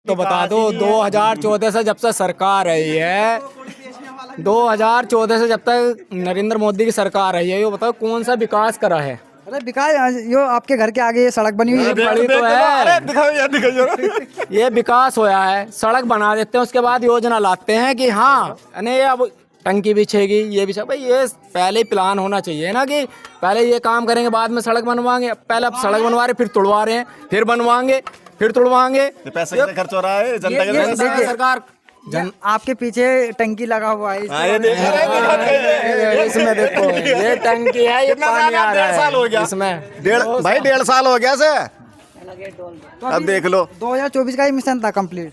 तो बता दो 2014 से जब से सरकार रही है, 2014 से जब तक नरेंद्र मोदी की सरकार रही है, ये बताओ कौन सा विकास करा है? अरे विकास यो आपके घर के आगे ये सड़क बनी हुई है, बड़ी तो है, ये विकास होया है। सड़क बना देते हैं, उसके बाद योजना लाते हैं कि हाँ नहीं अब टंकी बिछेगी, ये बिछा। भाई ये पहले ही प्लान होना चाहिए ना कि पहले ये काम करेंगे बाद में सड़क बनवाएंगे। पहले अब सड़क बनवा रहे, फिर तुड़वा रहे हैं, फिर बनवाएंगे, फिर तुड़वाएंगे। पैसे कितने खर्च हो रहा है जनता के पैसे? देखिए, सरकार आपके पीछे टंकी लगा हुआ है, इसमें देखो ये टंकी है, ये पानी आ रहा है। 1.5 साल हो गया इसमें भाई 1.5 साल हो गया से। तो अब देख लो 2024 का ही मिशन था कंप्लीट।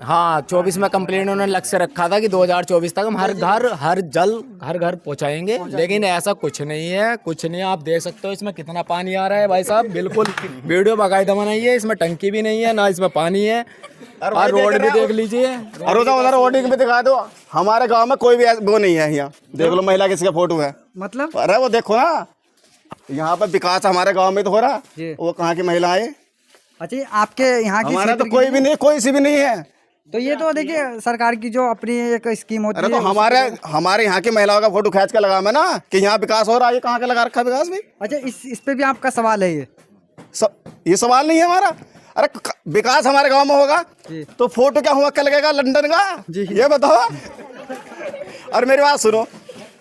हाँ 24 में कंप्लीट उन्होंने लक्ष्य रखा था कि 2024 तक हम हर घर हर जल घर घर पहुंचाएंगे, लेकिन ऐसा कुछ नहीं है, कुछ नहीं। आप देख सकते हो इसमें कितना पानी आ रहा है भाई साहब, बिल्कुल वीडियो बाकायदा बनाई है। इसमें टंकी भी नहीं है ना, इसमें पानी है। और रोड भी देख लीजिए, और उधर रोड भी दिखा दो। हमारे गांव में कोई भी वो नहीं है। यहाँ देख लो महिला किसी का फोटो है, मतलब अरे वो देखो ना, यहाँ पर विकास हमारे गांव में तो हो रहा, वो कहाँ की महिला है? अच्छा आपके यहाँ की हमारा तो कोई भी नहीं, कोई सी भी नहीं है। तो ये तो देखिए सरकार की जो अपनी एक स्कीम होती है। अरे तो हमारे यहाँ की महिलाओं का फोटो खींच के लगा मैं ना कि यहाँ विकास हो रहा है। ये कहाँ का लगा रखा विकास भाई? अच्छा इस पे भी आपका सवाल है? ये सवाल नहीं है हमारा। अरे विकास हमारे गांव में होगा तो फोटो क्या हुआ, क्या लगेगा लंदन का? ये बताओ। और मेरी बात सुनो,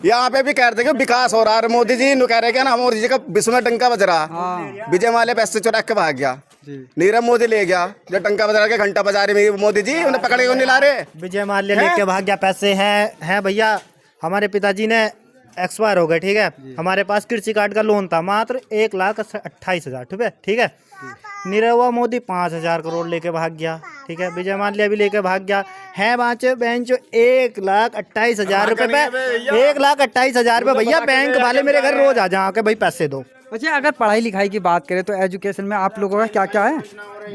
यहाँ पे भी कह रहे थे कि विकास हो रहा है, मोदी जी कह रहे ना मोदी जी का विश्व में डंका बज रहा। विजय माल्या पैसे चुरा के भाग गया, नीरव मोदी ले गया जो टंका बजा के घंटा बजा रहे मोदी जी, उन्हें पकड़ के नहीं ला रहे। विजय माल्या लेके भाग गया, पैसे हैं भैया। हमारे पिताजी ने एक्सपायर हो गए, ठीक है। हमारे पास कृषि कार्ड का लोन था मात्र 1,28,000, ठीक है। नीरव मोदी 5,000 करोड़ लेके भाग गया, ठीक है। विजय माल्या भी लेके भाग गया है। बाँचो बेंचो 1,28,000 रुपये पे 1,28,000 रुपये भैया। बैंक वाले मेरे घर रोज आ जाओ के भाई पैसे दो। अच्छा अगर पढ़ाई लिखाई की बात करें तो एजुकेशन में आप लोगों का क्या क्या है?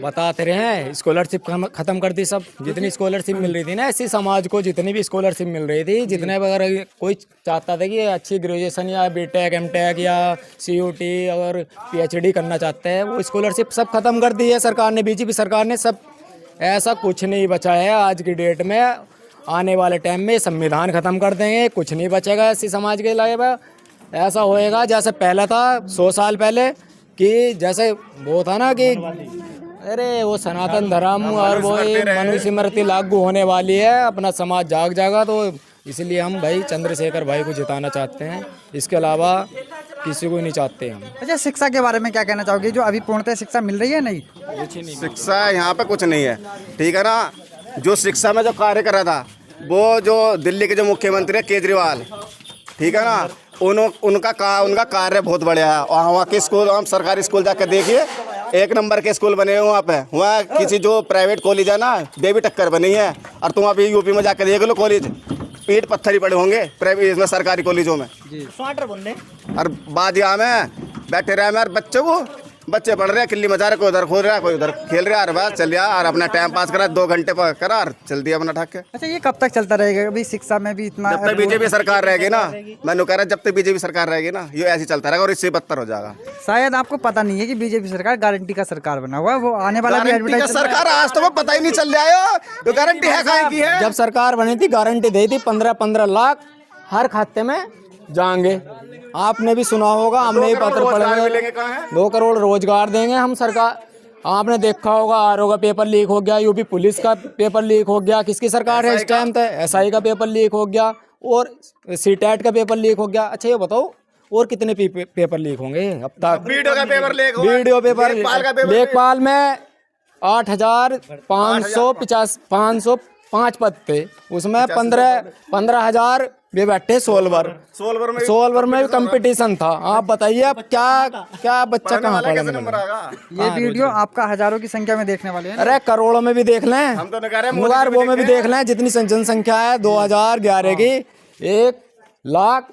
बताते रहे हैं, स्कॉलरशिप खत्म कर दी सब। जितनी स्कॉलरशिप मिल रही थी ना ऐसी समाज को, जितनी भी स्कॉलरशिप मिल रही थी, जितने अगर कोई चाहता था कि अच्छी ग्रेजुएशन या बीटेक एमटेक या CUT और PhD करना चाहते हैं, वो स्कॉलरशिप सब खत्म कर दी है सरकार ने, बीजेपी सरकार ने। सब ऐसा कुछ नहीं बचा है आज की डेट में। आने वाले टाइम में संविधान खत्म कर देंगे, कुछ नहीं बचेगा ऐसी समाज के लिए। ऐसा होएगा जैसे पहले था 100 साल पहले, कि जैसे वो था ना कि अरे वो सनातन धर्म और वो मनुस्मृति लागू होने वाली है, अपना समाज जाग जाएगा। तो इसलिए हम भाई चंद्रशेखर भाई को जिताना चाहते हैं, इसके अलावा किसी को नहीं चाहते हम। अच्छा शिक्षा के बारे में क्या कहना चाहोगे? जो अभी पूर्णतः शिक्षा मिल रही है? नहीं कुछ नहीं, शिक्षा यहाँ पे कुछ नहीं है, ठीक है ना। जो शिक्षा में जो कार्य कर रहा था वो जो दिल्ली के जो मुख्यमंत्री है केजरीवाल, ठीक है ना, उनका कार्य बहुत बढ़िया है। और वहाँ के स्कूल, हम सरकारी स्कूल जाकर देखिए, 1 नंबर के स्कूल बने हुए वहाँ पे। वहाँ किसी जो प्राइवेट कॉलेज है ना, बेबी टक्कर बनी है। और तुम अभी यूपी में जाकर देख लो, कॉलेज पीठ पत्थर ही पड़े होंगे प्राइवेट में, सरकारी कॉलेजों में। और बाद यहाँ में बैठे रहे हमारे बच्चे पढ़ रहे हैं, किल्ली मजा रहे, कोई उधर खोल रहा है, कोई उधर खेल रहा है। और बस चल गया और अपना टाइम पास करा, 2 घंटे करा और चल दिया अपना ठाक के। अच्छा ये कब तक चलता रहेगा? अभी शिक्षा में भी इतना, जब तक बीजेपी सरकार रहेगी ना, मैंने कह रहा जब तक बीजेपी सरकार रहेगी ना, ये ऐसे चलता रहेगा और इससे बदतर हो जाएगा। शायद आपको पता नहीं है कि बीजेपी सरकार गारंटी का सरकार बना हुआ है, वो आने वाला भी एडवर्टाइज सरकार आज तो वो पता ही नहीं चल रहा है तो गारंटी है काहे की है। जब सरकार बनी थी गारंटी दी थी 15-15 लाख हर खाते में जाएंगे। आपने भी सुना होगा, हमने भी पत्र पढ़े, 2 करोड़ रोजगार देंगे हम सरकार। आपने देखा होगा RO का पेपर लीक हो गया, यूपी पुलिस का पेपर लीक हो गया। किसकी सरकार है इस टाइम तक? SI का पेपर लीक हो गया और CTET का पेपर लीक हो गया। अच्छा ये बताओ और कितने पेपर लीक होंगे अब तक? वीडियो का पेपर लीक हुआ, वीडियो पेपर लेखपाल में 8,505 पद थे, उसमें 15,000 वे बैठे। सोलवर में भी कंपटीशन था। आप बताइए अब क्या बच्चा कहाँ पढ़ेगा? ये वीडियो आपका हजारों की संख्या में देखने वाले हैं। अरे करोड़ों में भी देख लें, हम तो कह रहे हैं वो में भी देख लें। जितनी जनसंख्या है 2011 की 1 लाख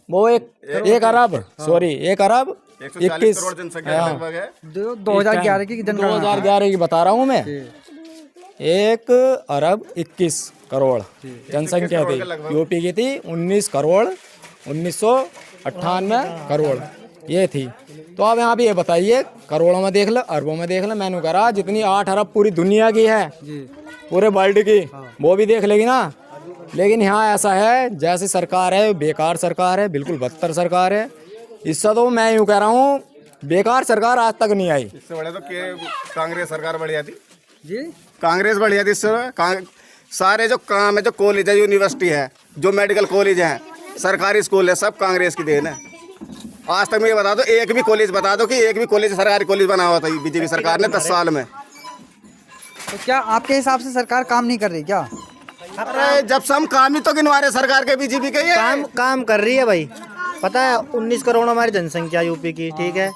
वो 1 अरब 1 अरब 21 करोड़ जनसंख्या लगभग है। 2011 की जनगणना, 2011 की बता रहा हूँ मैं। 1 अरब 21 करोड़ जनसंख्या थी। यूपी की थी 19 करोड़, 1998 करोड़। ये थी। तो अब यहाँ पे ये बताइए, करोड़ों में देख लो, अरबों में देख लो, मैंने करा जितनी 8 अरब पूरी दुनिया की है, पूरे वर्ल्ड की, वो भी देख लेगी ना। लेकिन यहाँ ऐसा है, जैसे सरकार है बेकार सरकार है, बिल्कुल बदतर सरकार है। इससे तो मैं यूँ कह रहा हूँ, बेकार सरकार आज तक नहीं आई। इससे बड़े तो कांग्रेस सरकार बढ़िया थी जी। कांग्रेस बढ़िया थी इससे। सारे जो काम है, जो कॉलेज है, यूनिवर्सिटी है, जो मेडिकल कॉलेज है, सरकारी स्कूल है, सब कांग्रेस की देन है। आज तक मुझे बता दो, एक भी कॉलेज बता दो कि एक भी कॉलेज सरकारी कॉलेज बना हुआ था बीजेपी सरकार ने 10 साल में। तो क्या आपके हिसाब से सरकार काम नहीं कर रही क्या? अरे जब से हम काम ही तो गिनवा रहे सरकार के बीजेपी के, ये काम कर रही है भाई। पता है 19 करोड़ हमारी जनसंख्या यूपी की, ठीक है।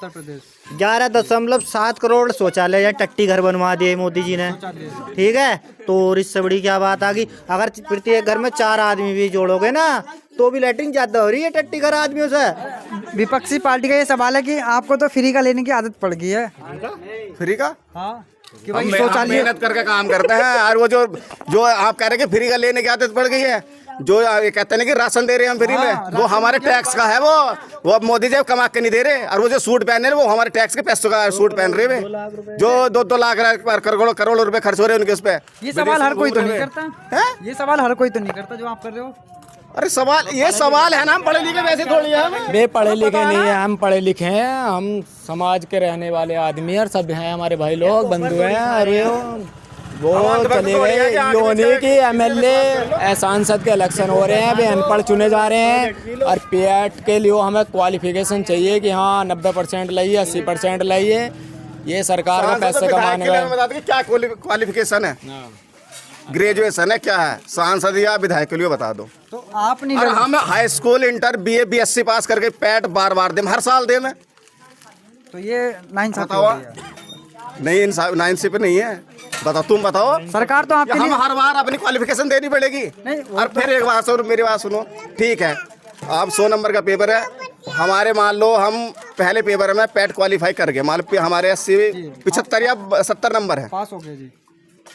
11.7 करोड़ शौचालय या टट्टी घर बनवा दिए मोदी जी ने, ठीक है। तो और इससे बड़ी क्या बात आ गई, अगर प्रत्येक घर में 4 आदमी भी जोड़ोगे ना तो भी लैट्रिन ज्यादा हो रही है टट्टी घर आदमियों से। विपक्षी पार्टी का ये सवाल है कि आपको तो फ्री का लेने की आदत पड़ गई है। फ्री का? हाँ, कि हम भाई शौचालय मेहनत करके काम करते हैं, और वो जो आप कह रहे हैं कि फ्री का लेने की आदत पड़ गई है, जो ये कहते हैं कि राशन दे रहे हैं हम फ्री में, वो हमारे टैक्स का है। वो अब मोदी जी कमा के नहीं दे रहे, और वो जो सूट पहन रहे हैं वो हमारे टैक्स के पैसों का सूट पहन रहे हैं, जो 2-2 लाख करोड़ रुपए खर्च हो रहे हैं उनके उस पे। ये सवाल हर कोई तो नहीं करता है, ये सवाल हर कोई तो नहीं करता जो आप कर रहे हो। अरे ये सवाल है ना, हम पढ़े लिखे वैसे थोड़ी है। वे पढ़े लिखे नहीं है, हम पढ़े लिखे हैं, हम समाज के रहने वाले आदमी और सब हैं, हमारे भाई लोग बंधु हैं। अरे वो चले गए लोनी की MLA सांसद के इलेक्शन हो रहे हैं, वे अनपढ़ चुने जा रहे हैं, और PAT के लिए हमें क्वालिफिकेशन चाहिए कि हाँ 90% लाइए, 80% लाइए। ये सरकार का पैसे कमाने का क्या क्वालिफिकेशन है? ग्रेजुएशन है क्या है? सांसद या विधायक के लिए बता दो। तो आप नहीं, और हम high school, inter, BA BSc पास करके पैट बार दे, हर साल दे। मैं तो ये 9 नहीं, 9 पे नहीं है। बताओ, तुम बताओ। सरकार तो आपके हम लिए हर बार अपनी क्वालिफिकेशन देनी पड़ेगी। नहीं, और फिर एक बात सुनो, मेरी बात सुनो, ठीक है। आप 100 नंबर का पेपर है हमारे, मान लो हम पहले पेपर में पैट क्वालिफाई कर गए, मान लो हमारे 80 75 या 70 नंबर है, पास हो गए जी।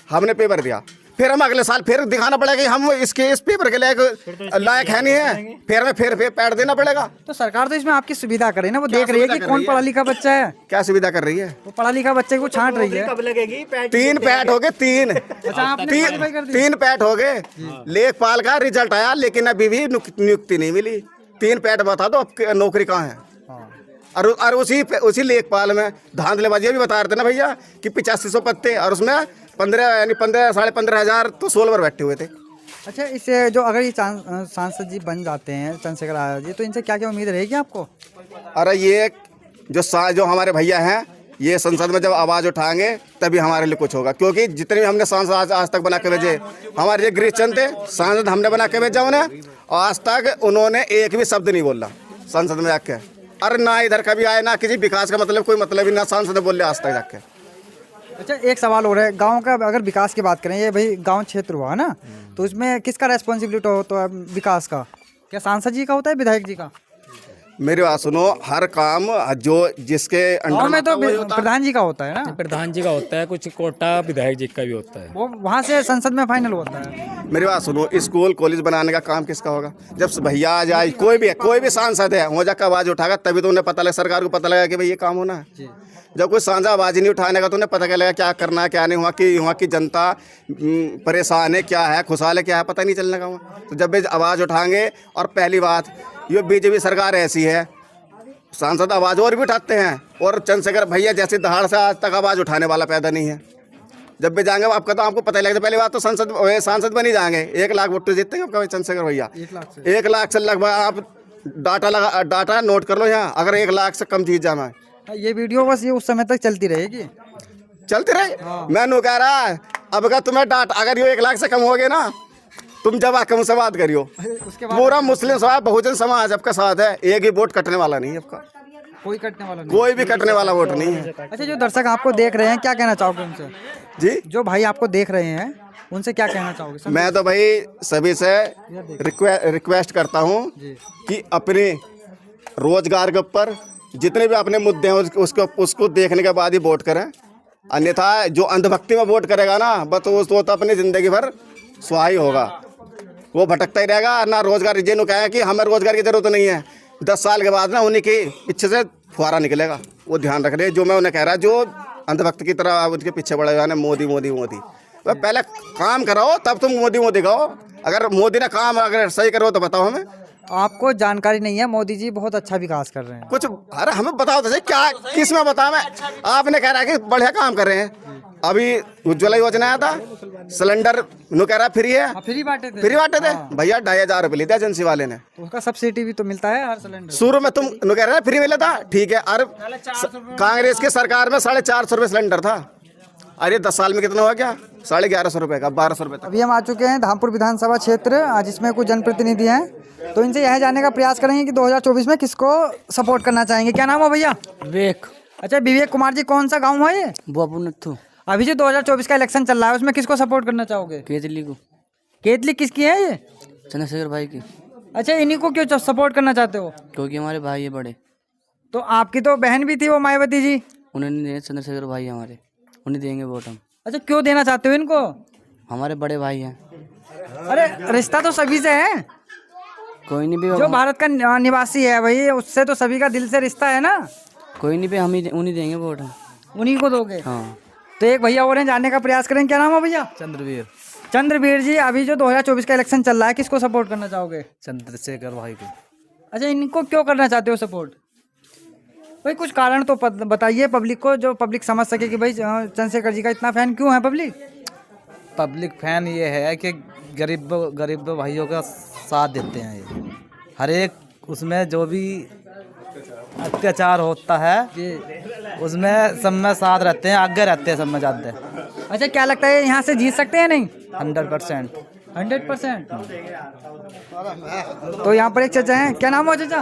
हमने पेपर दिया, फिर हम अगले साल फिर दिखाना पड़ेगा कि हम इस पेपर के लायक है नहीं है, फिर हमें फिर पैड देना पड़ेगा। तो सरकार तो इसमें आपकी सुविधा करे ना, वो देख रही है कि कौन पढ़ा लिखा बच्चा है। क्या सुविधा कर रही है? वो पढ़ा लिखा बच्चे को छांट रही है। कब लगेगी 3 पैट हो गए, 3 आपने qualify कर दिया? 3 पैट हो गए। लेखपाल का रिजल्ट आया, लेकिन अभी भी नियुक्ति नहीं मिली। 3 पैट बता दो, अब नौकरी कहाँ है? और उसी लेखपाल में धांधलेबाजी भी बता रहे थे ना भैया कि 8500 पत्ते, और उसमें 15 यानी 15 15.5 हजार तो सोलवर बैठे हुए थे। अच्छा, इससे जो अगर ये सांसद जी बन जाते हैं, चंद्रशेखर आजाद जी, तो इनसे क्या क्या उम्मीद रहेगी आपको? अरे ये जो हमारे भैया हैं, ये संसद में जब आवाज़ उठाएंगे तभी हमारे लिए कुछ होगा, क्योंकि जितने भी हमने सांसद आज तक बना के भेजे, हमारे ये गिरीशचंद थे सांसद, हमने बना के भेजा उन्हें, आज तक उन्होंने एक भी शब्द नहीं बोला संसद में जाके। अरे ना इधर कभी आए, ना किसी विकास का मतलब कोई मतलब ही ना सांसद बोले आज तक जाके। अच्छा, एक सवाल हो रहा है, गांव का अगर विकास की बात करें, ये भाई गांव क्षेत्र हुआ ना, तो उसमें किसका रेस्पॉन्सिबिलिटी होता है विकास का? क्या सांसद जी का होता है, विधायक जी का? मेरी बात सुनो, हर काम जो जिसके गांव में तो प्रधान जी का होता है ना। प्रधान जी का होता है, कुछ कोटा विधायक जी का भी होता है, वो वहाँ से संसद में फाइनल होता है। मेरी बात सुनो, स्कूल कॉलेज बनाने का काम किसका होगा? जब भैया आ जाए, कोई भी सांसद है हो जाकर आवाज़ उठाएगा, तभी तो उन्हें पता लगा, सरकार को पता लगा कि भाई ये काम होना है। जब कोई सांझा आवाज़ नहीं उठाने का तो उन्हें पता लगेगा क्या करना है क्या नहीं। वहाँ की जनता परेशान है, क्या है खुशहाल है, क्या है, पता नहीं चलने का वहाँ। तो जब भी आवाज़ उठाएंगे, और पहली बात ये बीजेपी सरकार ऐसी है, सांसद आवाज़ और भी उठाते हैं, और चंद्रशेखर भैया जैसे दहाड़ से आज तक आवाज़ उठाने वाला पैदा नहीं है। जब भी जाएंगे आपको पता ही लगता, पहली बात तो सांसद बन ही जाएंगे, 1 लाख वोट तो जीतते हैं आपका चंद्रशेखर भैया। 1 लाख से लगभग आप डाटा नोट कर लो यहाँ, अगर 1 लाख से कम जीत जाना है। ये वीडियो बस ये उस समय तक चलती रहेगी, चलती रहे। मैं नु कह रहा अब अगर तुम्हें डाटा अगर ये 1 लाख से कम हो गए ना, तुम जब आके मुझसे बात करियो, पूरा मुस्लिम समाज, बहुजन समाज आपका साथ है, एक ही वोट कटने वाला नहीं है आपका, कोई कटने वाला नहीं, कोई भी कटने वाला वोट नहीं है। अच्छा, जो दर्शक आपको देख रहे हैं, क्या कहना चाहोगे उनसे? जी, जो भाई आपको देख रहे हैं उनसे क्या कहना चाहोगे? मैं तो भाई सभी से रिक्वेस्ट करता हूँ कि अपने रोजगार के ऊपर जितने भी अपने मुद्दे हैं उसको देखने के बाद ही वोट करें, अन्यथा जो अंधभक्ति में वोट करेगा ना, बस वो तो अपनी ज़िंदगी भर स्वाही होगा, वो भटकता ही रहेगा। ना रोजगार, जिन्होंने कहा है कि हमें रोजगार की जरूरत नहीं है, 10 साल के बाद ना उन्हीं की इच्छा से फुहारा निकलेगा। वो ध्यान रख रहे जो मैं उन्हें कह रहा, जो अंधभक्त की तरह उनके पीछे पड़े हुए हैं मोदी मोदी मोदी। तो पहले काम कराओ तब तुम मोदी मोदी कहो। अगर मोदी ने काम अगर सही करो तो बताओ हमें। आपको जानकारी नहीं है, मोदी जी बहुत अच्छा विकास कर रहे हैं कुछ अरे हमें बताओ तो सही, क्या किस में बताओ। मैं आपने कह रहा है कि बढ़िया काम कर रहे हैं। अभी उज्ज्वला योजना आया था, सिलेंडर नु कह रहा फ्री है, फ्री बांटे थे, फ्री बांटे थे भैया। 2500 रुपये लेते एजेंसी वाले ने। तो उसका सब्सिडी भी तो मिलता है हर सिलेंडर। शुरू में तुम नु कह रहे फ्री मिला था, ठीक है। अरे कांग्रेस की सरकार में 450 रुपये सिलेंडर था। अरे 10 साल में कितना हुआ क्या? 1150 रुपये का 1200 रुपये तक। अभी हम आ चुके हैं धामपुर विधानसभा क्षेत्र, जिसमें कुछ जनप्रतिनिधि हैं। तो इनसे यह जानने का प्रयास करेंगे कि 2024 में किसको सपोर्ट करना चाहेंगे। क्या नाम हो भैया? विवेक। अच्छा विवेक कुमार जी, कौन सा गांव है ये? बाबूनथु। अभी जो 2024 का इलेक्शन चल रहा है उसमें किसको सपोर्ट करना चाहोगे? केजली को। केतली किसकी है ये? चंद्रशेखर भाई की। अच्छा इन्हीं को क्यों सपोर्ट करना चाहते हो? क्योंकि हमारे भाई है बड़े। तो आपकी तो बहन भी थी वो मायावती जी। उन्हें नहीं दिए, चंद्रशेखर भाई हमारे, उन्हें देंगे वोट हम। अच्छा क्यों देना चाहते हो इनको? हमारे बड़े भाई हैं। अरे रिश्ता तो सभी से है, कोई नहीं भी जो भारत का निवासी है भाई उससे तो सभी का दिल से रिश्ता है ना। कोई नहीं भी हम ही उन्हीं देंगे वोट हम। उन्हीं को दोगे? हाँ। तो एक भैया और हैं, जानने का प्रयास करें। क्या नाम है भैया? चंद्रवीर। चंद्रवीर जी, अभी जो 2024 का इलेक्शन चल रहा है किसको सपोर्ट करना चाहोगे? चंद्रशेखर भाई को। अच्छा इनको क्यों करना चाहते हो सपोर्ट? भाई कुछ कारण तो बताइए पब्लिक को, जो पब्लिक समझ सके कि भाई चंद्रशेखर जी का इतना फैन क्यों है पब्लिक। पब्लिक फैन ये है कि गरीब भाइयों का साथ देते हैं। ये हर एक उसमें जो भी अत्याचार होता है उसमें सब में साथ रहते हैं, आगे रहते हैं सब में ज़्यादा। अच्छा क्या लगता है यहाँ से जीत सकते हैं नहीं? 100%। 100%। तो यहाँ पर एक चाचा हैं। क्या नाम हो चाचा?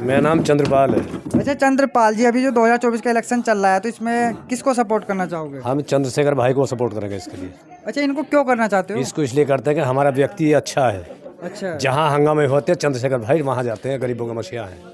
मेरा नाम चंद्रपाल है। अच्छा चंद्रपाल जी, अभी जो 2024 का इलेक्शन चल रहा है तो इसमें किसको सपोर्ट करना चाहोगे? हम चंद्रशेखर भाई को सपोर्ट करेंगे इसके लिए। अच्छा इनको क्यों करना चाहते हो? इसको इसलिए करते हैं कि हमारा व्यक्ति अच्छा है। अच्छा जहाँ हंगामे होते हैं चंद्रशेखर भाई वहाँ जाते हैं, गरीबों का मसीहा है।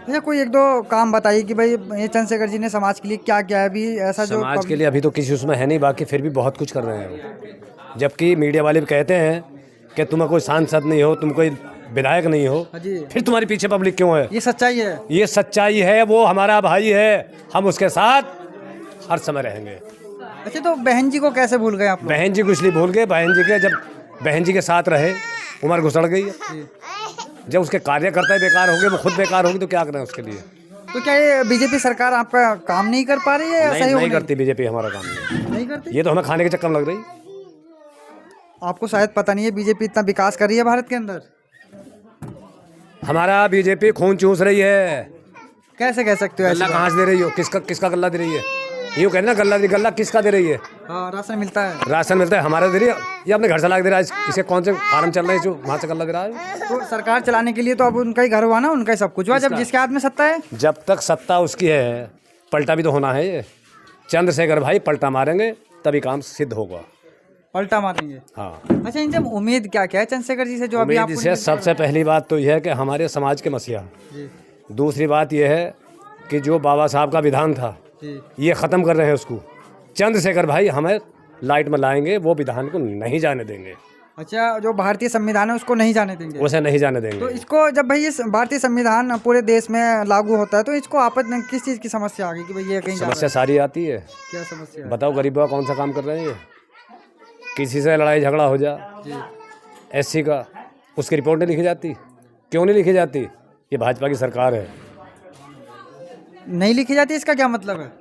अच्छा कोई एक दो काम बताइए कि भाई ये चंद्रशेखर जी ने समाज के लिए क्या किया है अभी ऐसा जो समाज के लिए अभी तो किसी उसमें है नहीं, बाकी फिर भी बहुत कुछ कर रहे हैं वो। जबकि मीडिया वाले भी कहते हैं कि तुम कोई सांसद नहीं हो, तुम कोई विधायक नहीं हो, जी। फिर तुम्हारे पीछे पब्लिक क्यों है? ये सच्चाई है। ये सच्चाई है, वो हमारा भाई है, हम उसके साथ हर समय रहेंगे। अच्छा तो बहन जी को कैसे भूल गए आप लोग? बहन जी को इसलिए भूल गए, बहन जी के जब बहन जी के साथ रहे उम्र गुजर गई है। जब उसके कार्यकर्ता बेकार हो गए, वो खुद बेकार होगी तो क्या करें उसके लिए? तो क्या ये बीजेपी सरकार आपका काम नहीं कर पा रही है? नहीं करती बीजेपी हमारा काम नहीं करती। ये तो हमें खाने के चक्कर में लग रही। आपको शायद पता नहीं है बीजेपी इतना विकास कर रही है भारत के अंदर। हमारा बीजेपी खून चूस रही है। कैसे कह सकते हो ऐसी गल्ला बात? कहाँ से दे रही हो? किसका गल्ला दे रही है? यूँ कहना ना, गल्ला किसका दे रही है? हाँ राशन मिलता है। राशन मिलता है, हमारा दे रही है या अपने घर से ला के दे रहा है? इसे कौन से फार्म चल रहे हैं जो वहाँ से गल्ला दे रहा है? तो सरकार चलाने के लिए तो अब उनका ही घर हुआ ना, उनका ही सब कुछ हुआ। जब जिसके हाथ में सत्ता है, जब तक सत्ता उसकी है, पलटा भी तो होना है। ये चंद्रशेखर भाई पलटा मारेंगे तभी काम सिद्ध होगा। पलटा मारेंगे। हाँ। अच्छा इनसे उम्मीद क्या क्या है चंद्रशेखर जी से जो अभी उम्मीद से सबसे पहली बात तो यह है कि हमारे समाज के मसीहा। दूसरी बात यह है कि जो बाबा साहब का विधान था ये ख़त्म कर रहे हैं उसको। चंद्रशेखर भाई हमें लाइट में लाएंगे, वो विधान को नहीं जाने देंगे। अच्छा जो भारतीय संविधान है उसको नहीं जाने देंगे? उसे नहीं जाने तो देंगे। इसको जब भाई ये भारतीय संविधान पूरे देश में लागू होता है तो इसको आपस में किस चीज़ की समस्या आ गई कि भाई ये कहीं जा रहा समस्या सारी आती है। है? क्या समस्या है? बताओ गरीबों का कौन सा काम कर रहे हैं ये? किसी से लड़ाई झगड़ा हो जा एससी का, उसकी रिपोर्ट नहीं लिखी जाती। क्यों नहीं लिखी जाती? ये भाजपा की सरकार है, नहीं लिखी जाती। इसका क्या मतलब है?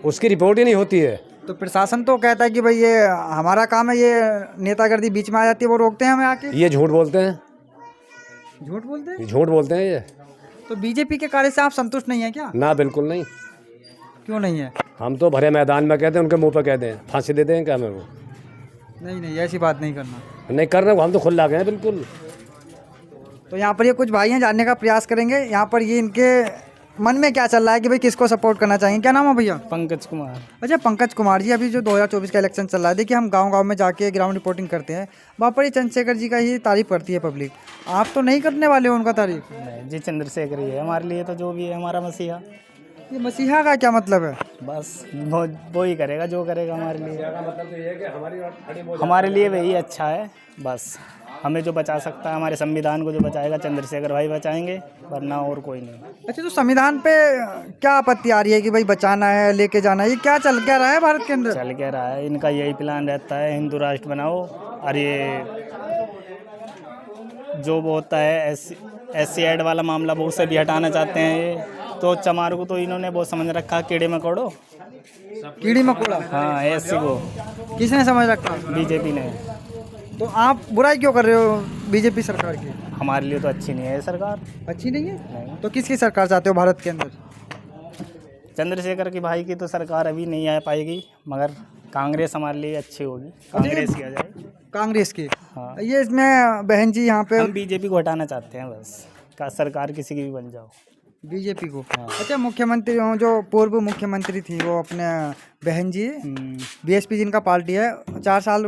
उसकी रिपोर्ट ही नहीं होती है। तो प्रशासन तो कहता है कि भाई ये हमारा काम है, ये नेतागर्दी बीच में आ जाती है, वो रोकते हैं हमें आके। ये झूठ बोलते हैं, झूठ बोलते हैं। झूठ बोलते हैं ये। तो बीजेपी के कार्य से आप संतुष्ट नहीं है क्या? ना बिल्कुल नहीं। क्यों नहीं है? हम तो भरे मैदान में कहते हैं, उनके मुंह पर कहते हैं, फांसी दे दें क्या हमें? वो नहीं ऐसी बात नहीं करना। नहीं कर रहे, हम तो खुला गए हैं बिल्कुल। तो यहाँ पर ये कुछ भाई हैं, जानने का प्रयास करेंगे यहाँ पर ये इनके मन में क्या चल रहा है कि भाई किसको सपोर्ट करना चाहिए। क्या नाम है भैया? पंकज कुमार। अच्छा पंकज कुमार जी, अभी जो 2024 का इलेक्शन चल रहा है, देखिए हम गांव-गांव में जाके ग्राउंड रिपोर्टिंग करते हैं, वहाँ पर ये चंद्रशेखर जी का ही तारीफ करती है पब्लिक। आप तो नहीं करने वाले हो उनका तारीफ? जी चंद्रशेखर ही है हमारे लिए तो, जो भी है हमारा मसीहा। ये मसीहा का क्या मतलब है? बस वो ही करेगा जो करेगा हमारे लिए। हमारे लिए वही अच्छा है बस। हमें जो बचा सकता है, हमारे संविधान को जो बचाएगा चंद्रशेखर भाई बचाएंगे, वरना और कोई नहीं। अच्छा, तो संविधान पे क्या आपत्ति आ रही है कि भाई बचाना है, लेके जाना है, ये क्या चल क्या रहा है भारत के अंदर? चल क्या रहा है, इनका यही प्लान रहता है हिंदू राष्ट्र बनाओ, और ये जो वो होता है SC ऐड वाला मामला वो उसे भी हटाना चाहते हैं ये। तो चमार को तो इन्होंने वो समझ रखा कीड़े मकोड़ो, कीड़ी मकोड़ा। हाँ SC को किसने समझ रखा? बीजेपी ने। तो आप बुराई क्यों कर रहे हो बीजेपी सरकार की? हमारे लिए तो अच्छी नहीं है ये सरकार। अच्छी नहीं है? तो किसकी सरकार चाहते हो भारत के अंदर? चंद्रशेखर की भाई की तो सरकार अभी नहीं आ पाएगी, मगर कांग्रेस हमारे लिए अच्छी होगी, कांग्रेस की आ जाए। कांग्रेस की? हाँ। ये इसमें बहन जी यहाँ पे हम बीजेपी को हटाना चाहते हैं बस, का सरकार किसी की भी बन जाओ। बीजेपी को? अच्छा, मुख्यमंत्री जो पूर्व मुख्यमंत्री थी वो अपने बहन जी बीएसपी जिनका पार्टी है, 4 साल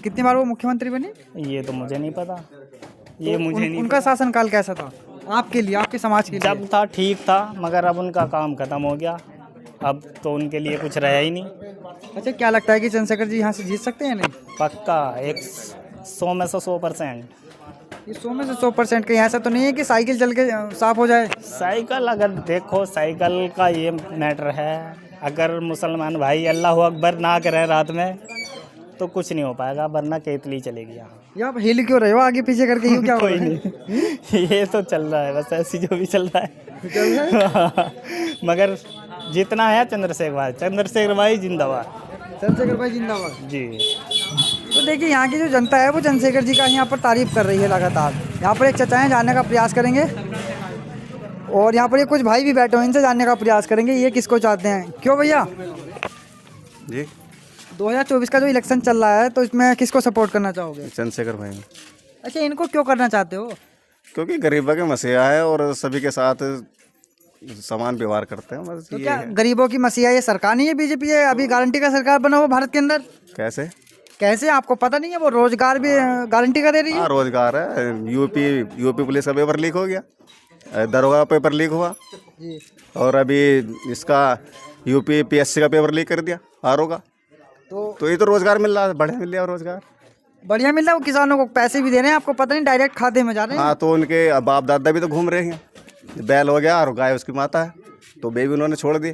कितनी बार वो मुख्यमंत्री बनी? ये तो मुझे नहीं पता, ये मुझे नहीं उनका शासनकाल कैसा था आपके लिए, आपके समाज के लिए? जब था ठीक था, मगर अब उनका काम खत्म हो गया, अब तो उनके लिए कुछ रहा ही नहीं। अच्छा, क्या लगता है कि चंद्रशेखर जी यहाँ से जीत सकते हैं? नहीं, पक्का 100 में से 100%। ये 100 में से 100% कहीं ऐसा तो नहीं है कि साइकिल चल के साफ हो जाए? साइकिल अगर देखो, साइकिल का ये मैटर है, अगर मुसलमान भाई अल्लाह अकबर ना करें रात में तो कुछ नहीं हो पाएगा, वरना केतली चलेगी यहाँ। या आप हिल क्यों रहे हो आगे पीछे करके? यूँ क्या हो कोई रहा है? नहीं, ये तो चल रहा है बस, ऐसी जो भी चल रहा है। मगर जितना है चंद्रशेखर भाई जिंदाबाद। चंद्रशेखर भाई जिंदाबाद जी। तो देखिए, यहाँ की जो जनता है वो चंद्रशेखर जी का यहाँ पर तारीफ कर रही है लगातार। यहाँ पर एक चाचा हैं, जानने का प्रयास करेंगे, और यहाँ पर ये कुछ भाई भी बैठे हुए, इनसे जानने का प्रयास करेंगे ये किसको चाहते हैं। क्यों भैया जी? 2024 का जो इलेक्शन चल रहा है तो इसमें किसको सपोर्ट करना चाहोगे? चंद्रशेखर भाई। अच्छा, इनको क्यों करना चाहते हो? क्योंकि गरीबों के मसीहा है और सभी के साथ समान व्यवहार करते हैं, बस तो ये क्या है। गरीबों की मसीहा ये सरकार नहीं है बीजेपी है? अभी गारंटी का सरकार बना हुआ भारत के अंदर। कैसे? कैसे, आपको पता नहीं है? वो रोजगार भी गारंटी का दे रही है। हाँ, रोजगार है। यूपी पुलिस का पेपर लीक हो गया, दरोगा पेपर लीक हुआ, और अभी इसका यूपी PSC का पेपर लीक कर दिया आरओ का। तो ये तो रोजगार मिल रहा है, बढ़िया मिल रहा है रोजगार, बढ़िया मिल रहा है। वो किसानों को पैसे भी दे रहे हैं, आपको पता नहीं, डायरेक्ट खाते में जा रहे हैं। हाँ, तो उनके बाप दादा भी तो घूम रहे हैं। बैल हो गया और गाय उसकी माता है, तो बेबी उन्होंने छोड़ दी,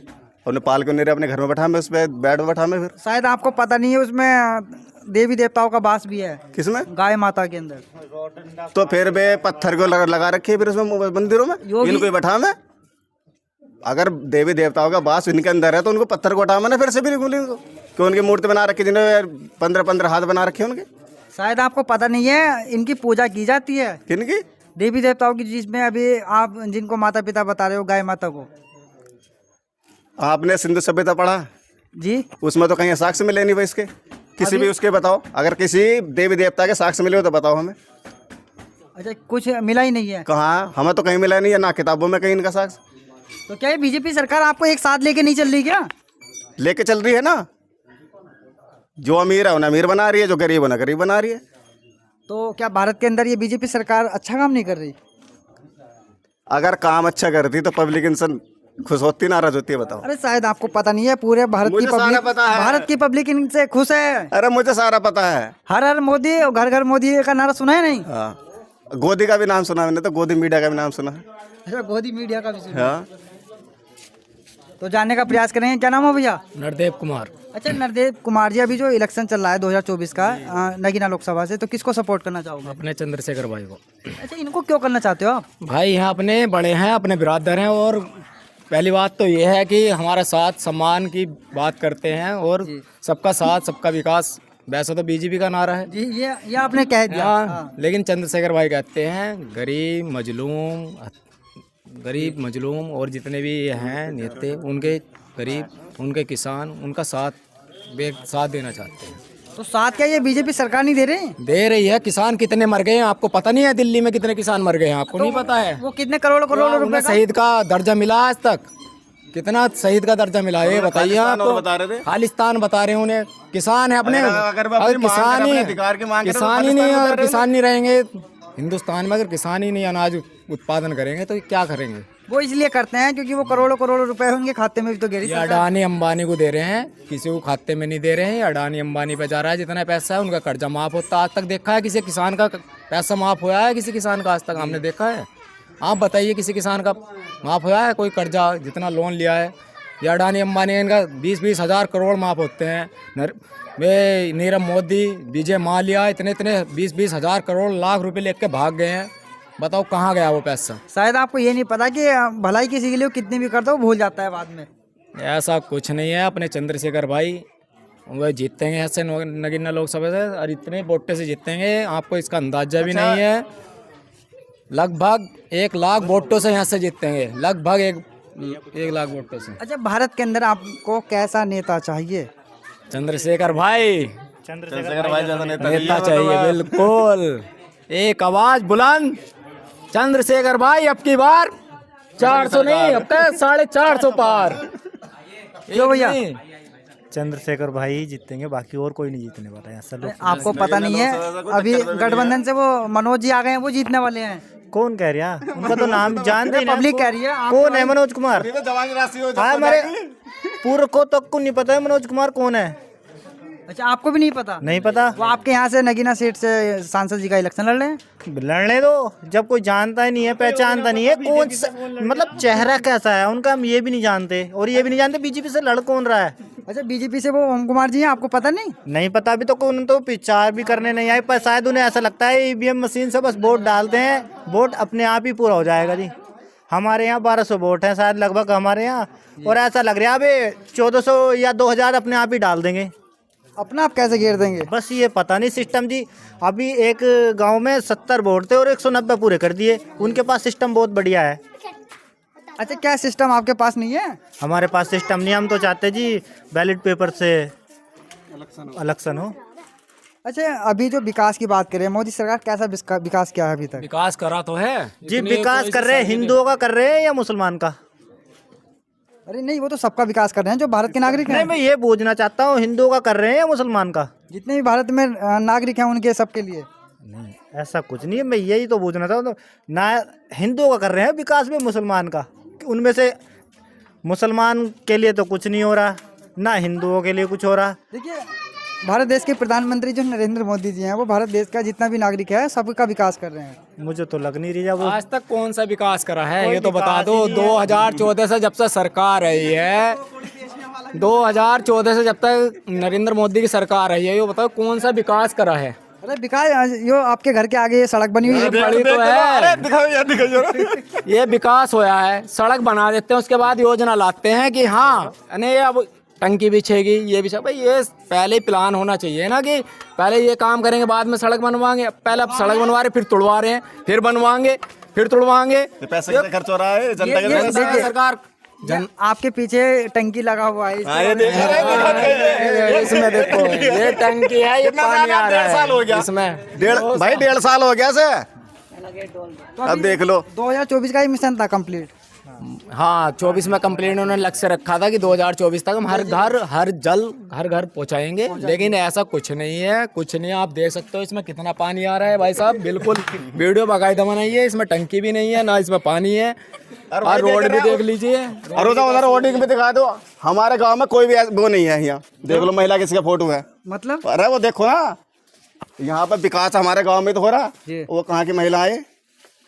उन्हें पाल के उन्हें अपने घर में बैठा में, उस पर बेड में बैठा में। फिर शायद आपको पता नहीं है, उसमें देवी देवताओं का वास भी है। किसमें? गाय माता के अंदर। तो फिर वे पत्थर को लगा रखे है फिर उसमें मंदिरों में, इनको बैठा में। अगर देवी देवताओं का वास इनके अंदर है तो उनको पत्थर को हटा ना फिर से भी उनको, क्यों उनकी मूर्ति बना रखी, जिन्हें 15 हाथ बना रखे उनके। शायद आपको पता नहीं है, इनकी पूजा की जाती है। किनकी? देवी देवताओं की, जिसमें अभी आप जिनको माता पिता बता रहे हो, गाय माता को। आपने सिंधु सभ्यता पढ़ा जी? उसमें तो कहीं साक्ष्य मिले नहीं भाई इसके, किसी भी उसके बताओ। अगर किसी देवी देवता के साक्ष्य मिले हो तो बताओ हमें। अच्छा, कुछ मिला ही नहीं है? कहाँ, हमें तो कहीं मिला नहीं है, ना किताबों में कहीं इनका साक्ष्य। तो क्या ये बीजेपी सरकार आपको एक साथ लेके नहीं चल रही क्या? लेके चल रही है ना, जो अमीर है उन्हें अमीर बना रही है, जो गरीब है उन्हें गरीब बना रही है। तो क्या भारत के अंदर ये बीजेपी सरकार अच्छा काम नहीं कर रही? अगर काम अच्छा करती तो पब्लिक इनसे खुश होती, नाराज होती है? बताओ। अरे शायद आपको पता नहीं है, पूरे भारत की मुझे सारा पब्लिक, पता है। भारत की पब्लिक इनसे खुश है। अरे मुझे सारा पता है। हर हर मोदी और घर घर मोदी का नारा सुना है? नहीं। हाँ, गोदी का भी नाम सुना मैंने, तो गोदी मीडिया का भी नाम सुना है। अच्छा, गोदी मीडिया का भी सुना। हाँ, तो जानने का प्रयास करेंगे। क्या नाम हो भैया? नरदेव कुमार। अच्छा, नरदेव कुमार जी, अभी जो इलेक्शन चल रहा है 2024 का नगीना लोकसभा से, तो किसको सपोर्ट करना चाहोगे? अपने चंद्रशेखर भाई को। अच्छा, इनको क्यों करना चाहते हो आप? भाई यहाँ अपने बड़े हैं, अपने बिरादर हैं, और पहली बात तो ये है कि हमारा साथ सम्मान की बात करते हैं, और सबका साथ सबका विकास। वैसे तो बीजेपी का नारा है जी, ये आपने कह दिया। हाँ। लेकिन चंद्रशेखर भाई कहते हैं गरीब मजलूम और जितने भी हैं नेता, उनके गरीब, उनके किसान, उनका साथ देना चाहते हैं। तो साथ क्या ये बीजेपी सरकार नहीं दे रही? दे रही है। किसान कितने मर गए हैं आपको पता नहीं है? दिल्ली में कितने किसान मर गए हैं आपको नहीं पता है? वो कितने करोड़ रुपए का शहीद का दर्जा मिला आज तक? कितना शहीद का दर्जा मिला है बताइए आपको? बता रहे थे खालिस्तान बता रहे हैं उन्हें। किसान है अपने, अगर किसान ही नहीं, अगर किसान नहीं रहेंगे हिंदुस्तान में, अगर किसान ही नहीं अनाज उत्पादन करेंगे तो क्या करेंगे? वो इसलिए करते हैं क्योंकि वो करोड़ों करोड़ों रुपए उनके खाते में भी तो गिरी। ये अडानी अंबानी को दे रहे हैं, किसी को खाते में नहीं दे रहे हैं। अडानी अंबानी पे जा रहा है जितना पैसा है, उनका कर्जा माफ होता। आज तक देखा है किसी किसान का पैसा माफ हुआ है? किसी किसान का आज तक हमने देखा है? आप बताइए किसी किसान का माफ हुआ है कोई कर्जा जितना लोन लिया है? या अडानी अंबानी इनका 20-20 हज़ार करोड़ माफ होते हैं। वे नीरव मोदी, विजय माल्या इतने 20-20 हज़ार करोड़ लाख रुपए लेके भाग गए हैं। बताओ कहाँ गया वो पैसा? शायद आपको ये नहीं पता कि भलाई किसी के लिए कितनी भी कर दो भूल जाता है बाद में। ऐसा कुछ नहीं है। अपने चंद्रशेखर भाई वह जीतेंगे ऐसे नगीना लोकसभा से, और इतने वोटों से जीतेंगे आपको इसका अंदाजा भी नहीं है। लगभग 1 लाख वोटों से यहाँ से जीतेंगे, लगभग एक लाख वोटों से। अच्छा, भारत के अंदर आपको कैसा नेता चाहिए? चंद्रशेखर भाई, चंद्रशेखर भाई जैसा नेता चाहिए बिल्कुल। एक आवाज बुलंद, चंद्रशेखर भाई अब की बार 400 नहीं, अब तक 450 पार। क्यों भैया? चंद्रशेखर भाई ही जीतेंगे, बाकी और कोई नहीं जीतने वाला है ऐसा। आपको पता नहीं है, अभी गठबंधन से वो मनोज जी आ गए हैं, वो जीतने वाले हैं। कौन कह रहा? उनका तो नाम जानते हैं, पब्लिक कह रही है। कौन है मनोज कुमार? जवान राशि हो हाँ, हमारे पूर्व को तक को नहीं पता है मनोज कुमार कौन है। अच्छा, आपको भी नहीं पता? नहीं पता। वो आपके यहाँ से नगीना सीट से सांसद जी का इलेक्शन लड़ रहे हैं। लड़ने दो, जब कोई जानता ही नहीं है, पहचानता नहीं है कौन मतलब चेहरा कैसा है उनका, हम ये भी नहीं जानते, और ये भी नहीं जानते बीजेपी से लड़ कौन रहा है। अच्छा, बीजेपी से वो ओम कुमार जी हैं, आपको पता नहीं? नहीं पता, अभी तो कौन तो प्रचार भी करने नहीं आए, पर शायद उन्हें ऐसा लगता है ईवीएम मशीन से बस वोट डालते हैं, वोट अपने आप ही पूरा हो जाएगा जी। हमारे यहाँ 1200 वोट हैं शायद लगभग हमारे यहाँ, और ऐसा लग रहा है अभी 1400 या 2000 अपने आप ही डाल देंगे। अपना आप कैसे घेर देंगे? बस ये पता नहीं सिस्टम जी। अभी एक गांव में 70 वोट थे और 190 पूरे कर दिए। उनके पास सिस्टम बहुत बढ़िया है। अच्छा, क्या सिस्टम आपके पास नहीं है? हमारे पास सिस्टम नहीं, हम तो चाहते जी बैलेट पेपर से इलेक्शन हो। अच्छा, अभी जो विकास की बात करें, मोदी सरकार कैसा विकास किया है अभी तक? विकास करा तो है जी, विकास कर रहे हैं, हिंदुओं का कर रहे हैं या मुसलमान का? अरे नहीं, वो तो सबका विकास कर रहे हैं जो भारत के नागरिक हैं। नहीं, मैं ये पूछना चाहता हूँ हिंदुओं का कर रहे हैं या मुसलमान का? जितने भी भारत में नागरिक हैं उनके सबके लिए। नहीं, ऐसा कुछ नहीं है, मैं यही तो पूछना चाहता हूँ। ना हिंदुओं का कर रहे हैं विकास में मुसलमान का, उनमें से मुसलमान के लिए तो कुछ नहीं हो रहा, ना हिंदुओं के लिए कुछ हो रहा। देखिए, भारत देश के प्रधानमंत्री जो नरेंद्र मोदी जी हैं, वो भारत देश का जितना भी नागरिक है सबका विकास कर रहे हैं। मुझे तो लग नहीं रही वो। आज तक कौन सा विकास करा है ये तो बता दो। 2014 से जब से सरकार रही है, 2014 से जब तक नरेंद्र मोदी की सरकार रही है, ये बताओ कौन सा विकास करा है? अरे विकास, जो आपके घर के आगे ये सड़क बनी हुई है, बड़ी तो है, ये विकास हुआ है। सड़क बना देते हैं, उसके बाद योजना लाते हैं कि हाँ नहीं अब टंकी बिछेगी, ये बिछा। भाई ये पहले ही प्लान होना चाहिए ना कि पहले ये काम करेंगे बाद में सड़क बनवाएंगे। पहले अब सड़क बनवा रहे, फिर तुड़वा रहे हैं, फिर बनवाएंगे, फिर तुड़वाएंगे। पैसे कैसे खर्च हो रहा है जनता के ये पैसे? सरकार आपके पीछे टंकी लगा हुआ है, इसमें देखो ये टंकी है, ये पानी आ रहा है। 1.5 साल हो गया इसमें। भाई 1.5 साल हो गया से। अब देख लो 2024 का ही मिशन था कंप्लीट। हाँ, 24 में कंप्लीट उन्होंने लक्ष्य रखा था कि 2024 तक हम हर घर पहुंचाएंगे, लेकिन ऐसा कुछ नहीं है, कुछ नहीं। आप देख सकते हो इसमें कितना पानी आ रहा है भाई साहब, बिल्कुल वीडियो बाकायदा बनाइए। इसमें टंकी भी नहीं है ना इसमें पानी है, और रोड भी देख लीजिए। और उधर रोडिंग भी दिखा दो। हमारे गांव में कोई भी वो नहीं है। यहाँ देख लो महिला किसी का फोटो है, मतलब अरे वो देखो ना, यहाँ पर विकास हमारे गांव में तो हो रहा, वो कहाँ की महिला है?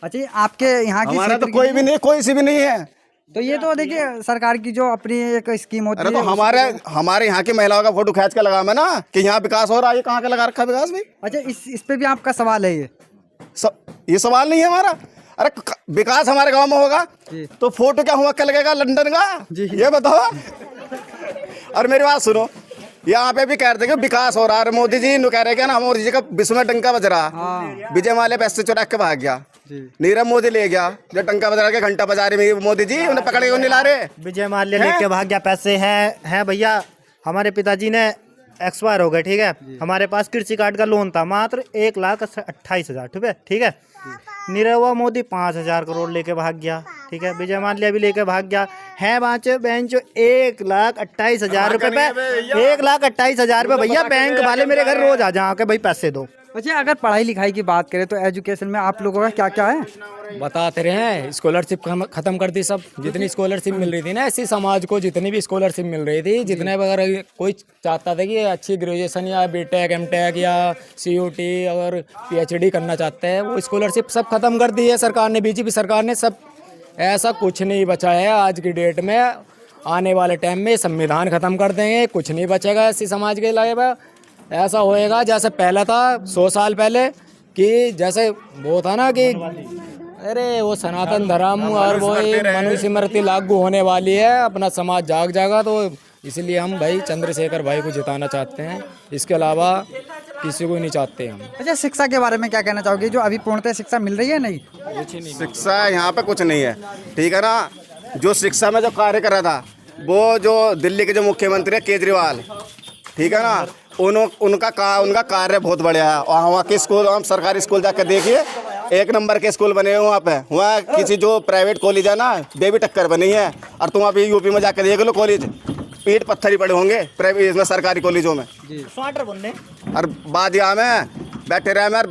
अच्छा, आपके यहाँ की हमारा तो कोई भी नहीं, कोई सी भी नहीं है। तो ये तो देखिए सरकार की जो अपनी एक स्कीम होती है। अरे तो हमारे यहाँ की महिलाओं का फोटो खींच के लगा मैं ना कि यहाँ विकास हो रहा है। ये कहाँ का लगा रखा विकास भाई? अच्छा, इस पे भी आपका सवाल है ये सवाल नहीं है हमारा। अरे विकास हमारे गांव में होगा तो फोटो क्या हुआ, क्या लगेगा लंदन का? ये बताओ। और मेरी बात सुनो, यहाँ पे भी कह रहे थे कि विकास हो रहा है, मोदी जी कह रहे ना मोदी जी का विश्व में डंका बज रहा। विजय माल्या पैसे चुरा के भाग गया, नीरव मोदी ले गया, जो टंका बजा के घंटा बजा रहे मोदी जी, उन्हें पकड़ के नहीं ला रहे। विजय माल्या लेके भाग गया, पैसे हैं भैया। हमारे पिताजी ने एक्सपायर हो गए, ठीक है। हमारे पास कृषि कार्ड का लोन था मात्र 1,28,000, ठीक है। नीरव मोदी 5,000 करोड़ लेके भाग गया, ठीक है। विजय माल्या भी लेके भाग गया है। बेंच 1,28,000 रुपए पे, 1,28,000 रुपए भैया बैंक वाले मेरे घर रोज आ जाओ के भाई पैसे दो। अच्छा, अगर पढ़ाई लिखाई की बात करें तो एजुकेशन में आप लोगों का क्या क्या है? बताते रहे हैं, स्कॉलरशिप खत्म कर दी सब। जितनी स्कॉलरशिप मिल रही थी ना एससी समाज को, जितनी भी स्कॉलरशिप मिल रही थी, जितने अगर कोई चाहता था कि अच्छी ग्रेजुएशन या बीटेक एमटेक या सीयूटी और पीएचडी करना चाहते हैं, वो स्कॉलरशिप सब खत्म कर दी है सरकार ने, बीजेपी सरकार ने। सब ऐसा कुछ नहीं बचा है आज की डेट में। आने वाले टाइम में संविधान खत्म कर देंगे, कुछ नहीं बचेगा एससी समाज के लिए। ऐसा होएगा जैसे पहला था 100 साल पहले, कि जैसे वो था ना कि अरे वो सनातन धर्म और वो मनुस्मृति लागू होने वाली है, अपना समाज जाग जाएगा। तो इसलिए हम भाई चंद्रशेखर भाई को जिताना चाहते हैं, इसके अलावा किसी को नहीं चाहते हम। अच्छा, शिक्षा के बारे में क्या कहना चाहोगे? जो अभी पूर्णतः शिक्षा मिल रही है नहीं? शिक्षा यहाँ पे कुछ नहीं है, ठीक है ना। जो शिक्षा में जो कार्य कर रहा था, वो जो दिल्ली के जो मुख्यमंत्री है केजरीवाल, ठीक है ना, उनका कार्य बहुत बढ़िया है। और वहाँ के स्कूल, हम सरकारी स्कूल जाकर देखिए, 1 नंबर के स्कूल बने हुए वहाँ पे। वहाँ किसी जो प्राइवेट कॉलेज है ना, बेबी टक्कर बनी है। और तुम अभी यूपी में जाकर देख लो कॉलेज, पीठ पत्थर ही पड़े होंगे प्राइवेट इसमें, सरकारी कॉलेजों में। और बाद यहाँ में बैठे रहे हमारे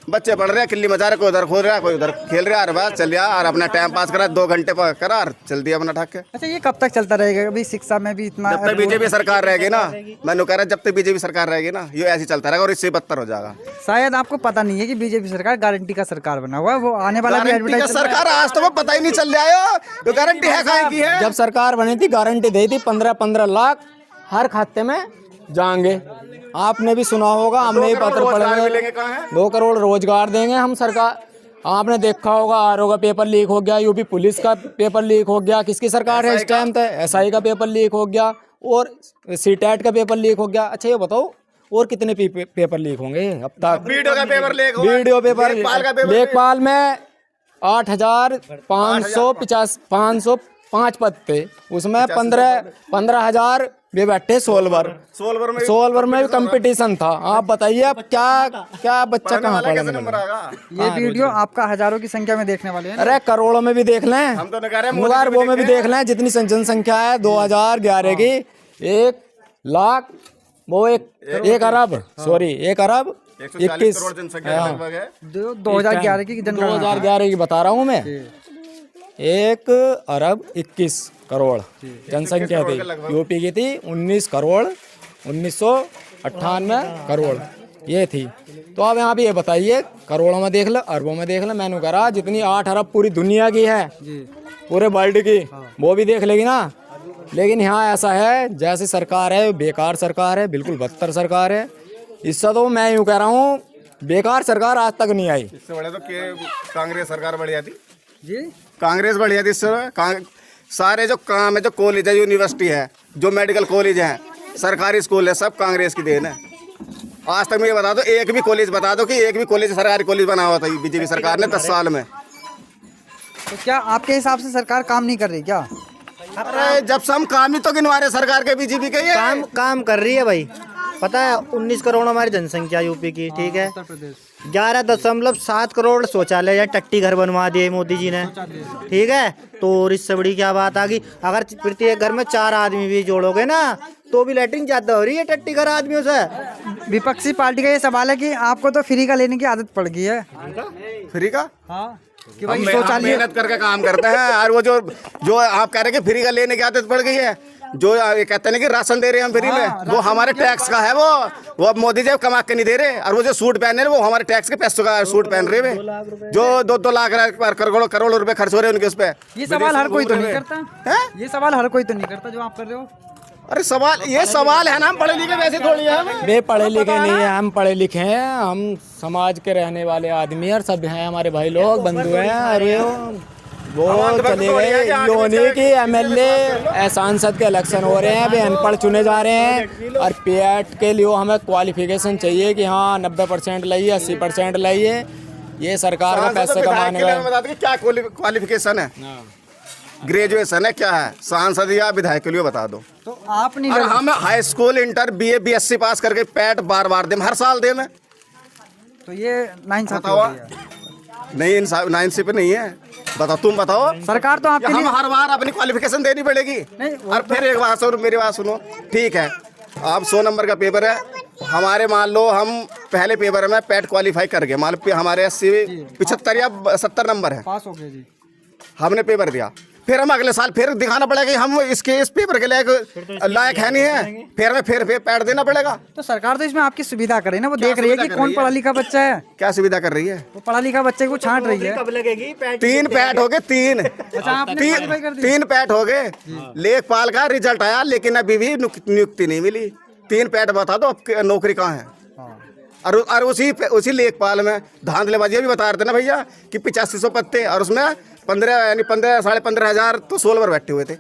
बच्चे पढ़ रहे हैं, किल्ली मचा रहे, कोई उधर खोल रहा है, कोई उधर खेल रहा है, और बस चल गया और अपना टाइम पास करा, 2 घंटे करा और चल दिया अपना ठाक के। अच्छा, ये कब तक चलता रहेगा? अभी शिक्षा में भी इतना, जब तक बीजेपी सरकार रहेगी ना, मैंने कह रहा जब तक बीजेपी सरकार रहेगी ना, ये ऐसे चलता रहेगा और इससे बदतर हो जाएगा। शायद आपको पता नहीं है कि बीजेपी सरकार गारंटी का सरकार बना हुआ है, वो आने वाला भी गारंटी का सरकार आज तो वो पता ही नहीं चल रहा है, तो गारंटी है काहे की है। जब सरकार बनी थी गारंटी दी थी 15-15 लाख हर खाते में जाएंगे। आपने भी सुना होगा, हमने भी पत्र पढ़े, 2 करोड़ रोजगार देंगे हम सरकार। आपने देखा होगा आरओ का पेपर लीक हो गया, यूपी पुलिस का पेपर लीक हो गया। किसकी सरकार है इस टाइम तक? एसआई का पेपर लीक हो गया और सीटेट का पेपर लीक हो गया। अच्छा ये बताओ और कितने पेपर लीक होंगे अब तक? वीडियो का पेपर लीक हुआ, वीडियो पेपर लेखपाल में 8,505 पद थे, उसमें 15,000 वे बैठे सोलवर में भी कंपटीशन था। आप बताइए अब क्या बच्चा कहाँ पढ़ेगा? ये वीडियो आपका हजारों की संख्या में देखने वाले हैं। अरे करोड़ों में भी देख लें, हम तो कह रहे हैं वो में भी देख लें, जितनी जनसंख्या है 2011 की 1 लाख वो 1 अरब 21 करोड़ जनसंख्या लगभग है। 2011 की 2011 की बता रहा हूँ मैं। 1 अरब 21 करोड़ जनसंख्या थी, यूपी की थी 19 करोड़ 1998 करोड़ ये थी। तो अब यहाँ पे ये बताइए, करोड़ों में देख लो, अरबों में देख लो। मैंने कहा जितनी 8 अरब पूरी दुनिया की है, पूरे वर्ल्ड की, वो भी देख लेगी ना। लेकिन यहाँ ऐसा है जैसे सरकार है, बेकार सरकार है, बिल्कुल बदतर सरकार है। इससे तो मैं यूँ कह रहा हूँ बेकार सरकार आज तक नहीं आई। इससे बड़े तो कांग्रेस सरकार बढ़िया थी जी, कांग्रेस बढ़िया थी। इससे सारे जो काम है, जो कॉलेज है, यूनिवर्सिटी है, जो मेडिकल कॉलेज है, सरकारी स्कूल है, सब कांग्रेस की देन है। आज तक मुझे बता दो, एक भी कॉलेज बता दो कि एक भी कॉलेज सरकारी कॉलेज बना हुआ था बीजेपी सरकार ने 10 साल में। तो क्या आपके हिसाब से सरकार काम नहीं कर रही क्या? अरे जब से हम काम ही तो गिनवा रहे सरकार के, बीजेपी के। ये काम कर रही है भाई। पता है 19 करोड़ हमारी जनसंख्या यूपी की, ठीक है। 11.7 करोड़ शौचालय या टट्टी घर बनवा दिए मोदी जी ने, ठीक है। तो और इससे बड़ी क्या बात आ गई? अगर प्रत्येक घर में 4 आदमी भी जोड़ोगे ना, तो भी लैट्रिन ज्यादा हो रही है टट्टी घर आदमियों से। विपक्षी पार्टी का ये सवाल है कि आपको तो फ्री का लेने की आदत पड़ गई है। फ्री का? हाँ, कि हम मेहनत करके काम करते हैं, और वो जो आप कह रहे हैं कि फ्री का लेने की आदत पड़ गई है, जो ये कहते हैं कि राशन दे रहे हैं हम फ्री में, वो हमारे टैक्स का है। वो अब मोदी जी कमा के नहीं दे रहे, और वो जो सूट पहन रहे हैं वो हमारे टैक्स के पैसों का सूट पहन रहे हैं, जो 2-2 लाख करोड़ रुपए खर्च हो रहे हैं उनके उस पे। ये सवाल हर कोई तो नहीं करता है, ये सवाल हर कोई तो नहीं करता जो आप कर रहे हो। अरे ये सवाल है ना, हम पढ़े लिखे वैसे थोड़ी है। वे पढ़े लिखे नहीं है, हम पढ़े लिखे हैं, हम समाज के रहने वाले आदमी और सब हैं, हमारे भाई लोग बंधु हैं। अरे वो चले गए योनी की एमएलए सांसद के इलेक्शन हो रहे हैं, वे अनपढ़ चुने जा रहे हैं। और पीएट के लिए हमें क्वालिफिकेशन चाहिए कि हाँ 90% लाइए, 80% लाइए। ये सरकार का पैसे कमाने का क्या क्वालिफिकेशन है? ग्रेजुएशन है क्या है? सांसद या विधायक के लिए बता दो। तो आप नहीं, और हम high school, inter, BA, BSc pass करके पैट बार दे, हर साल दे। मैं तो ये नहीं, नाइंसाफी पे नहीं है। बताओ, तुम बताओ। सरकार तो आपके लिए हर बार अपनी क्वालिफिकेशन देनी पड़ेगी। नहीं, और फिर एक बात सुनो, मेरी बात सुनो, ठीक है। आप 100 नंबर का पेपर है, हमारे मान लो हम पहले पेपर में पैट क्वालिफाई कर गए, मान लो हमारे 80 75 या 70 नंबर है, पास हो गए जी। हमने पेपर दिया, फिर हम अगले साल फिर दिखाना पड़ेगा कि हम इस पेपर के लायक है नहीं है, फिर हमें फिर पैट देना पड़ेगा। तो सरकार तो इसमें आपकी सुविधा करे ना, वो देख रही है कि कौन पढ़ा लिखा बच्चा है, क्या सुविधा कर रही है? वो पढ़ा लिखा बच्चे को छांट रही है। कब लगेगी पैट? 3 पैट हो गए, 3 अच्छा, आपने qualify कर दी? 3 पैट हो गए, लेखपाल का रिजल्ट आया लेकिन अभी भी नियुक्ति नहीं मिली। 3 पैट बता दो अब नौकरी कहाँ है? और उसी लेखपाल में धांधलेबाजी भी बता रहे थे ना भैया कि 8500 पत्ते, और उसमें 15 यानी 15 साढ़े 15,000 तो 16 पर बैठे हुए थे।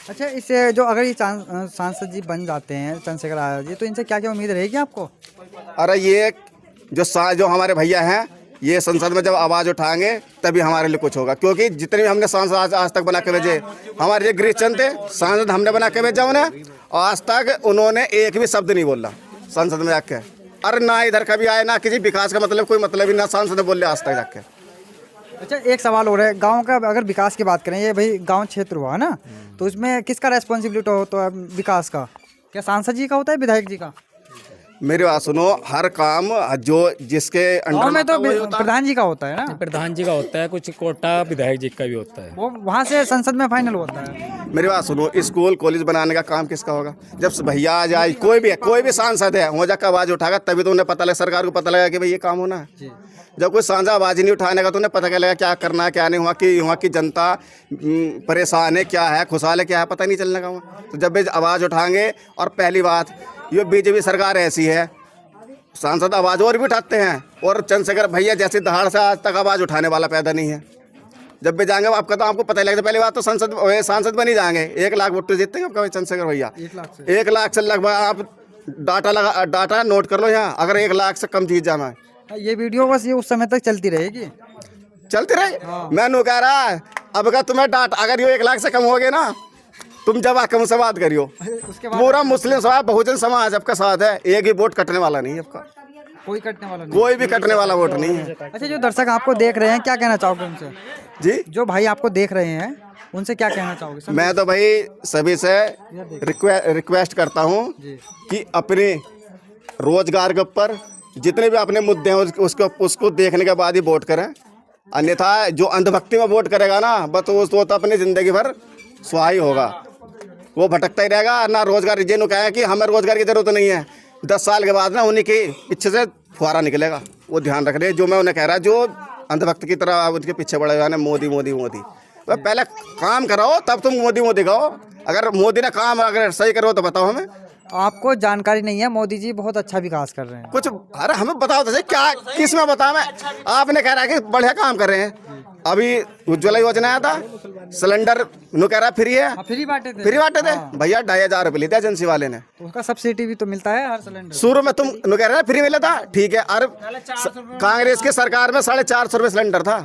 अच्छा, इससे जो अगर ये सांसद जी बन जाते हैं चंद्रशेखर आजाद जी, तो इनसे क्या क्या उम्मीद रहेगी आपको? अरे ये जो हमारे भैया हैं, ये संसद में जब आवाज़ उठाएंगे तभी हमारे लिए कुछ होगा, क्योंकि जितने भी हमने सांसद आज तक बना के भेजे, हमारे ये गिरीश थे सांसद, हमने बना के भेजा उन्हें, आज तक उन्होंने एक भी शब्द नहीं बोला संसद में जाके। अरे ना इधर कभी आए, ना किसी विकास का मतलब कोई मतलब ही ना सांसद बोले आज तक जाके। अच्छा, एक सवाल हो रहा है, गांव का अगर विकास की बात करें, ये भाई गांव क्षेत्र हुआ ना, तो इसमें किसका रेस्पॉन्सिबिलिटी होता है विकास का? क्या सांसद जी का होता है, विधायक जी का? मेरी बात सुनो, हर काम जो जिसके गांव में तो अंडर प्रधान जी का होता है ना, प्रधान जी का होता है, कुछ कोटा विधायक जी का भी होता है, वो वहाँ से संसद में फाइनल होता है। मेरी बात सुनो, स्कूल कॉलेज बनाने का काम किसका होगा? जब भैया आ जाए, कोई भी सांसद है हो जाकर आवाज़ उठाएगा तभी तो उन्हें पता लगा, सरकार को पता लगा कि भाई ये काम होना है। जब कोई सांसद आवाज़ नहीं उठाने का तो उन्हें पता क्या लगा क्या करना है क्या नहीं, वहाँ की जनता परेशान है क्या है, खुशहाल है क्या है, पता नहीं चलने का वहाँ। तो जब भी आवाज़ उठाएंगे, और पहली बात ये बीजेपी सरकार ऐसी है, सांसद आवाज़ और भी उठाते हैं, और चंद्रशेखर भैया जैसे दहाड़ से आज तक आवाज़ उठाने वाला पैदा नहीं है। जब भी जाएंगे आपका तो आपको पता ही लगता है, पहली बात तो सांसद बन ही जाएंगे, 1 लाख वोट जीतते हैं आपका चंद्रशेखर भैया, 1 लाख से लगभग आप डाटा नोट कर लो यहाँ, अगर 1 लाख से कम जीत जाना है। ये वीडियो बस ये उस समय तक चलती रहेगी, चलती रहे। मैं नु कह रहा अब अगर तुम्हें डाटा अगर ये 1 लाख से कम हो गए ना, तुम जब आके से बात करियो, पूरा मुस्लिम समाज बहुजन समाज आपका साथ है, एक ही वोट कटने वाला नहीं है आपका, कोई कटने वाला नहीं, कोई भी कटने वाला वोट नहीं है। अच्छा, जो दर्शक आपको देख रहे हैं क्या कहना चाहोगे उनसे? जी, जो भाई आपको देख रहे हैं उनसे क्या कहना चाहोगे? मैं तो भाई सभी से रिक्वेस्ट करता हूँ कि अपने रोजगार के ऊपर जितने भी अपने मुद्दे हैं उसको देखने के बाद ही वोट करें, अन्यथा जो अंधभक्ति में वोट करेगा ना बस वो तो अपनी ज़िंदगी भर सुहाई होगा, वो भटकता ही रहेगा। ना रोजगार जिन्होंने कहा है कि हमें रोजगार की जरूरत नहीं है, 10 साल के बाद ना उन्हीं के पीछे से फुहारा निकलेगा, वो ध्यान रख रहे। जो मैं उन्हें कह रहा, जो अंधभक्त की तरह उनके पीछे पड़े हुए हैं मोदी मोदी मोदी, तो पहले काम कराओ तब तुम मोदी मोदी कहो। अगर मोदी ने काम अगर सही करो तो बताओ हमें। आपको जानकारी नहीं है, मोदी जी बहुत अच्छा विकास कर रहे हैं कुछ, अरे हमें बताओ तो सही, क्या किस में बताओ? मैं आपने कह रहा है कि बढ़िया काम कर रहे हैं, अभी उज्ज्वला योजना आया था, सिलेंडर नु कह रहा फ्री है, फ्री बांटे थे, फ्री बांटे थे भैया, 2,500 रुपये लेते एजेंसी वाले ने, तो उसका सब्सिडी भी तो मिलता है हर सिलेंडर। शुरू में तुम नु कह रहे फ्री मिला था, ठीक है, और कांग्रेस की सरकार में 450 रुपये सिलेंडर था,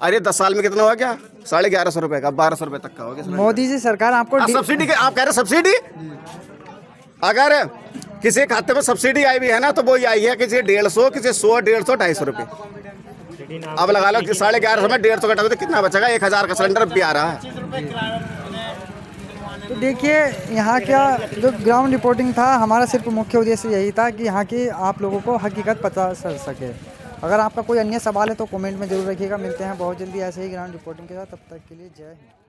अरे 10 साल में कितना हो गया? 1150 रुपये का, 1200 रुपये तक का हो गया। मोदी जी सरकार आपको सब्सिडी के, आप कह रहे सब्सिडी, अगर किसी खाते में सब्सिडी आई भी है ना तो वो आई है किसी 150, किसी 100, 150, 250 रुपये। अब लगा लो कि 1150 में 150 कटा तो कितना बचेगा? 1000 का सिलेंडर भी आ रहा है। तो देखिए, यहाँ क्या जो ग्राउंड रिपोर्टिंग था, हमारा सिर्फ मुख्य उद्देश्य यही था कि यहाँ की आप लोगों को हकीकत पता चल सके। अगर आपका कोई अन्य सवाल है तो कमेंट में जरूर रखिएगा। मिलते हैं बहुत जल्दी ऐसे ही ग्राउंड रिपोर्टिंग के साथ, तब तक के लिए जय हिंद।